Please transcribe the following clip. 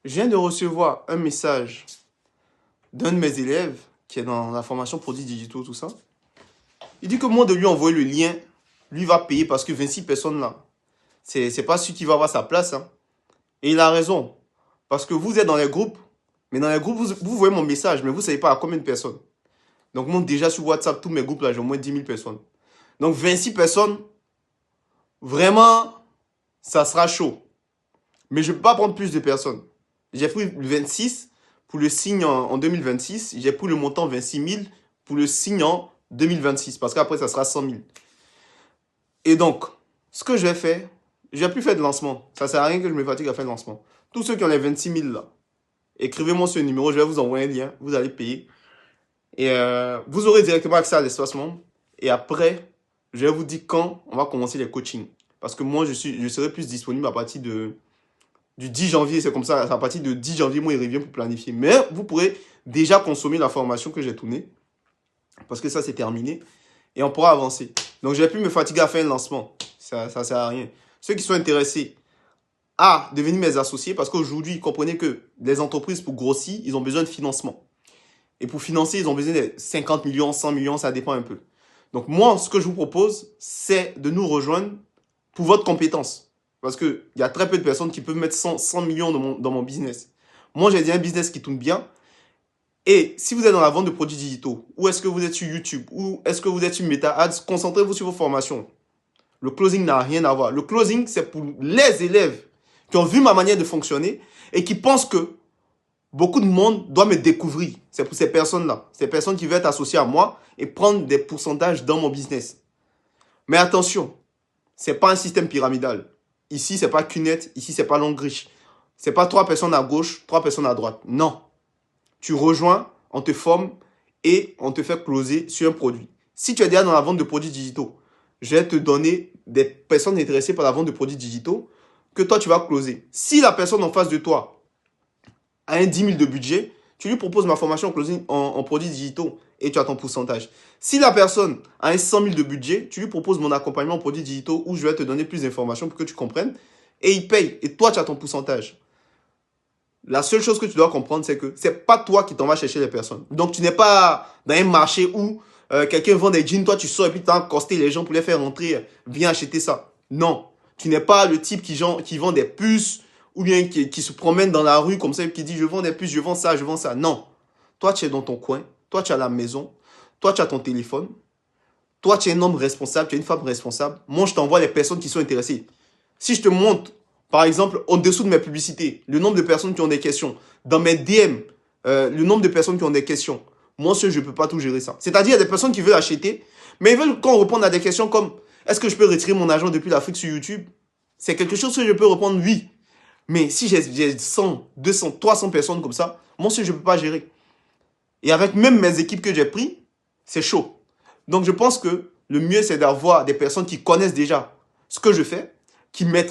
Je viens de recevoir un message d'un de mes élèves qui est dans la formation produits digitaux, tout ça. Il dit que moi de lui envoyer le lien, lui va payer parce que 26 personnes là, c'est pas celui qui va avoir sa place. Hein. Et il a raison. Parce que vous êtes dans les groupes, mais dans les groupes, vous voyez mon message, mais vous ne savez pas à combien de personnes. Donc moi déjà sur WhatsApp, tous mes groupes là, j'ai au moins 10 000 personnes. Donc 26 personnes, vraiment, ça sera chaud. Mais je ne peux pas prendre plus de personnes. J'ai pris 26 pour le signe en 2026. J'ai pris le montant 26 000 pour le signe en 2026. Parce qu'après, ça sera 100 000. Et donc, ce que je vais faire, je ne vais plus faire de lancement. Ça ne sert à rien que je me fatigue à faire de lancement. Tous ceux qui ont les 26 000 là, écrivez-moi ce numéro. Je vais vous envoyer un lien. Vous allez payer. Et vous aurez directement accès à l'espace membre. Et après, je vais vous dire quand on va commencer les coachings. Parce que moi, je serai plus disponible à partir du 10 janvier, c'est comme ça, à partir de 10 janvier, moi, il revient pour planifier. Mais vous pourrez déjà consommer la formation que j'ai tournée, parce que ça, c'est terminé, et on pourra avancer. Donc, je ne vais plus me fatiguer à faire un lancement. Ça ne sert à rien. Ceux qui sont intéressés à devenir mes associés, parce qu'aujourd'hui, comprenez que les entreprises, pour grossir, ils ont besoin de financement. Et pour financer, ils ont besoin de 50 millions, 100 millions, ça dépend un peu. Donc, moi, ce que je vous propose, c'est de nous rejoindre pour votre compétence. Parce qu'il y a très peu de personnes qui peuvent mettre 100 millions dans mon business. Moi, j'ai dit un business qui tourne bien. Et si vous êtes dans la vente de produits digitaux, ou est-ce que vous êtes sur YouTube, ou est-ce que vous êtes sur Meta Ads, concentrez-vous sur vos formations. Le closing n'a rien à voir. Le closing, c'est pour les élèves qui ont vu ma manière de fonctionner et qui pensent que beaucoup de monde doit me découvrir. C'est pour ces personnes-là. Ces personnes qui veulent être associées à moi et prendre des pourcentages dans mon business. Mais attention, ce n'est pas un système pyramidal. Ici, ce n'est pas Qnet. Ici, ce n'est pas Longreach. Ce n'est pas 3 personnes à gauche, 3 personnes à droite. Non. Tu rejoins, on te forme et on te fait closer sur un produit. Si tu es déjà dans la vente de produits digitaux, je vais te donner des personnes intéressées par la vente de produits digitaux que toi, tu vas closer. Si la personne en face de toi a un 10 000 de budget, tu lui proposes ma formation en produits digitaux et tu as ton pourcentage. Si la personne a un 100 000 de budget, tu lui proposes mon accompagnement en produits digitaux où je vais te donner plus d'informations pour que tu comprennes et il paye et toi tu as ton pourcentage. La seule chose que tu dois comprendre, c'est que ce n'est pas toi qui t'en vas chercher les personnes. Donc tu n'es pas dans un marché où quelqu'un vend des jeans, toi tu sors et puis tu as accosté les gens pour les faire rentrer, viens acheter ça. Non, tu n'es pas le type qui vend des puces ou bien qui se promène dans la rue comme ça et qui dit je vends des puces, je vends ça, je vends ça. Non, toi tu es dans ton coin, toi tu as la maison, toi tu as ton téléphone, toi tu es un homme responsable, tu es une femme responsable. Moi je t'envoie les personnes qui sont intéressées. Si je te montre, par exemple, en dessous de mes publicités, le nombre de personnes qui ont des questions, dans mes DM, le nombre de personnes qui ont des questions, moi seul je ne peux pas tout gérer ça. C'est-à-dire il y a des personnes qui veulent acheter, mais ils veulent qu'on réponde à des questions comme est-ce que je peux retirer mon argent depuis l'Afrique sur YouTube? C'est quelque chose que je peux répondre oui. Mais si j'ai 100, 200, 300 personnes comme ça, moi seul je ne peux pas gérer. Et avec même mes équipes que j'ai prises, c'est chaud. Donc je pense que le mieux c'est d'avoir des personnes qui connaissent déjà ce que je fais, qui mettent